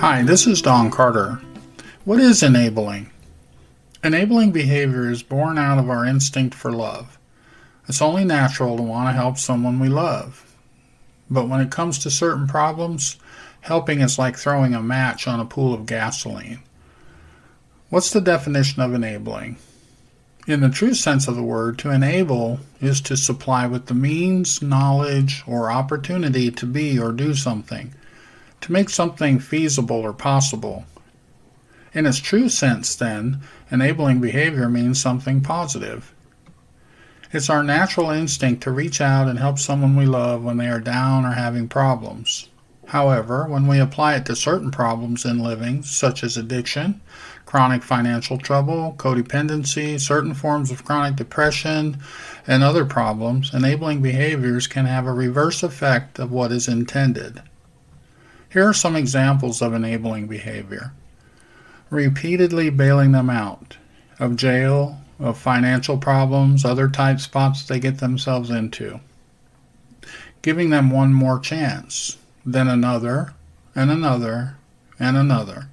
Hi, this is Don Carter. What is enabling? Enabling behavior is born out of our instinct for love. It's only natural to want to help someone we love. But when it comes to certain problems, helping is like throwing a match on a pool of gasoline. What's the definition of enabling? In the true sense of the word, to enable is to supply with the means, knowledge, or opportunity to be or do something, to make something feasible or possible. In its true sense, then, enabling behavior means something positive. It's our natural instinct to reach out and help someone we love when they are down or having problems. However, when we apply it to certain problems in living, such as addiction, chronic financial trouble, codependency, certain forms of chronic depression, and other problems, enabling behaviors can have a reverse effect of what is intended. Here are some examples of enabling behavior. Repeatedly bailing them out of jail, of financial problems, other tight spots they get themselves into. Giving them one more chance, then another, and another, and another.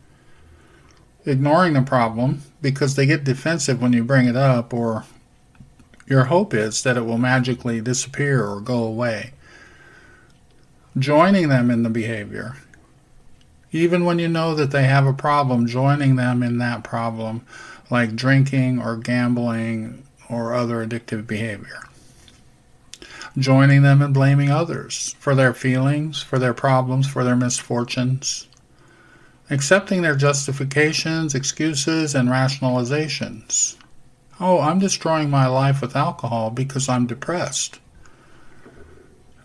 Ignoring the problem because they get defensive when you bring it up, or your hope is that it will magically disappear or go away. Joining them in the behavior. Even when you know that they have a problem, joining them in that problem, like drinking or gambling or other addictive behavior. Joining them in blaming others for their feelings, for their problems, for their misfortunes. Accepting their justifications, excuses, and rationalizations. Oh, I'm destroying my life with alcohol because I'm depressed.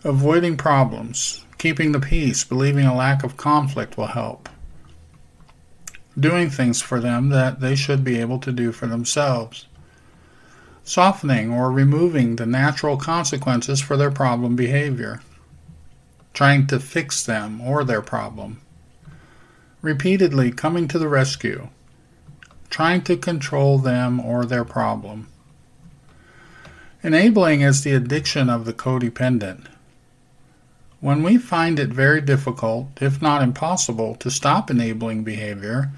Avoiding problems. Keeping the peace, believing a lack of conflict will help. Doing things for them that they should be able to do for themselves. Softening or removing the natural consequences for their problem behavior. Trying to fix them or their problem. Repeatedly coming to the rescue. Trying to control them or their problem. Enabling is the addiction of the codependent. When we find it very difficult, if not impossible, to stop enabling behavior,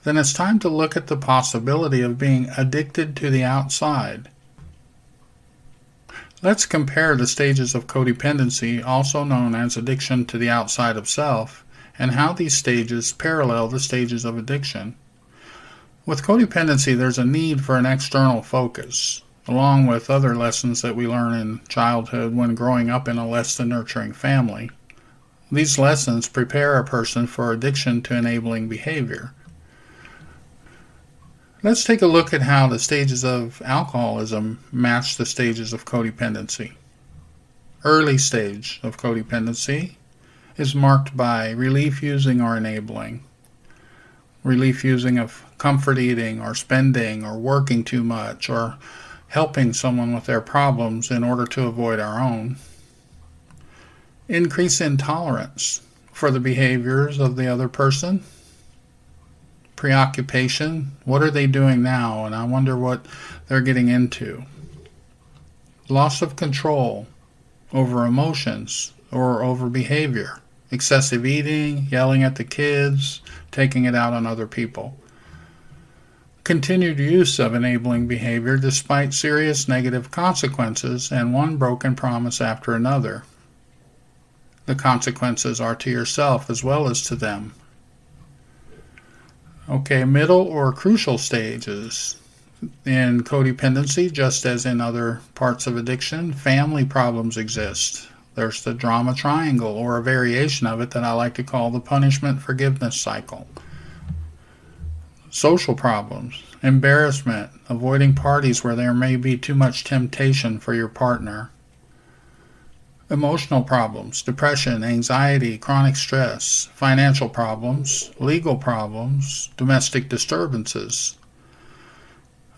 then it's time to look at the possibility of being addicted to the outside. Let's compare the stages of codependency, also known as addiction to the outside of self, and how these stages parallel the stages of addiction. With codependency, there's a need for an external focus, along with other lessons that we learn in childhood when growing up in a less than nurturing family. These lessons prepare a person for addiction to enabling behavior. Let's take a look at how the stages of alcoholism match the stages of codependency. Early stage of codependency is marked by relief using or enabling. Relief using of comfort eating or spending or working too much or helping someone with their problems in order to avoid our own. Increase in tolerance for the behaviors of the other person. Preoccupation. What are they doing now? And I wonder what they're getting into. Loss of control over emotions or over behavior. Excessive eating, yelling at the kids, taking it out on other people. Continued use of enabling behavior despite serious negative consequences and one broken promise after another. The consequences are to yourself as well as to them. Okay, middle or crucial stages. In codependency, just as in other parts of addiction, family problems exist. There's the drama triangle, or a variation of it that I like to call the punishment-forgiveness cycle. Social problems, embarrassment, avoiding parties where there may be too much temptation for your partner. Emotional problems, depression, anxiety, chronic stress, financial problems, legal problems, domestic disturbances.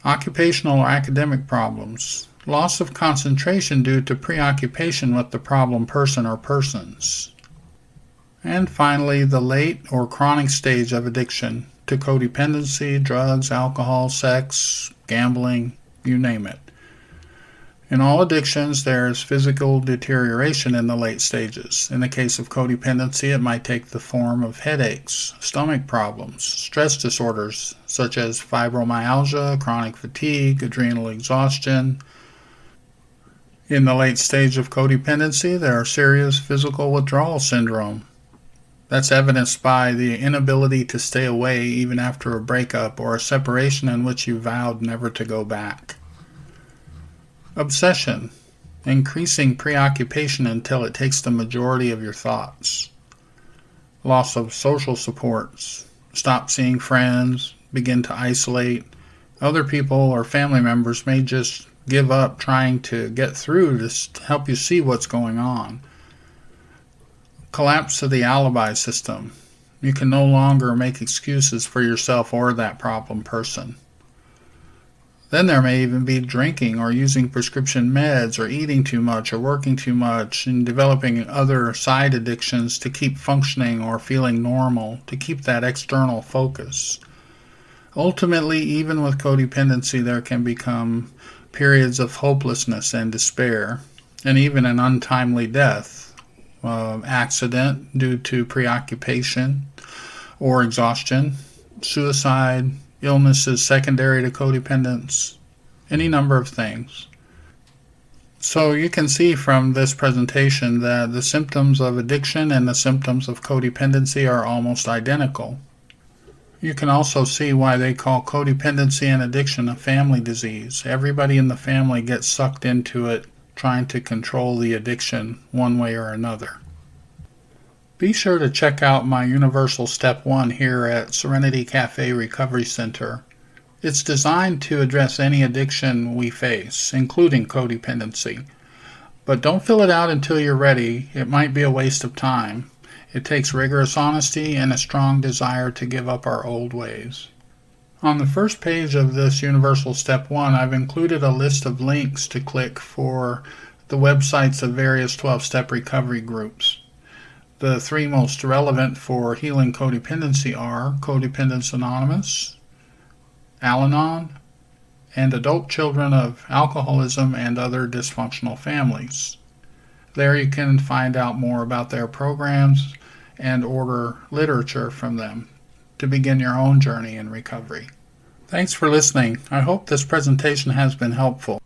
Occupational or academic problems, loss of concentration due to preoccupation with the problem person or persons. And finally, the late or chronic stage of addiction to codependency, drugs, alcohol, sex, gambling, you name it. In all addictions, there is physical deterioration in the late stages. In the case of codependency, it might take the form of headaches, stomach problems, stress disorders such as fibromyalgia, chronic fatigue, adrenal exhaustion. In the late stage of codependency, there are serious physical withdrawal syndrome. That's evidenced by the inability to stay away even after a breakup or a separation in which you vowed never to go back. Obsession, increasing preoccupation until it takes the majority of your thoughts. Loss of social supports, stop seeing friends, begin to isolate. Other people or family members may just give up trying to get through to help you see what's going on. Collapse of the alibi system. You can no longer make excuses for yourself or that problem person. Then there may even be drinking or using prescription meds or eating too much or working too much and developing other side addictions to keep functioning or feeling normal, to keep that external focus. Ultimately, even with codependency, there can become periods of hopelessness and despair, and even an untimely death, accident due to preoccupation or exhaustion, suicide, illnesses secondary to codependence, any number of things. So you can see from this presentation that the symptoms of addiction and the symptoms of codependency are almost identical. You can also see why they call codependency and addiction a family disease. Everybody in the family gets sucked into it, trying to control the addiction one way or another. Be sure to check out my Universal Step 1 here at Serenity Cafe Recovery Center. It's designed to address any addiction we face, including codependency. But don't fill it out until you're ready. It might be a waste of time. It takes rigorous honesty and a strong desire to give up our old ways. On the first page of this Universal Step 1, I've included a list of links to click for the websites of various 12-step recovery groups. The three most relevant for healing codependency are Codependence Anonymous, Al-Anon, and Adult Children of Alcoholism and Other Dysfunctional Families. There you can find out more about their programs and order literature from them to begin your own journey in recovery. Thanks for listening. I hope this presentation has been helpful.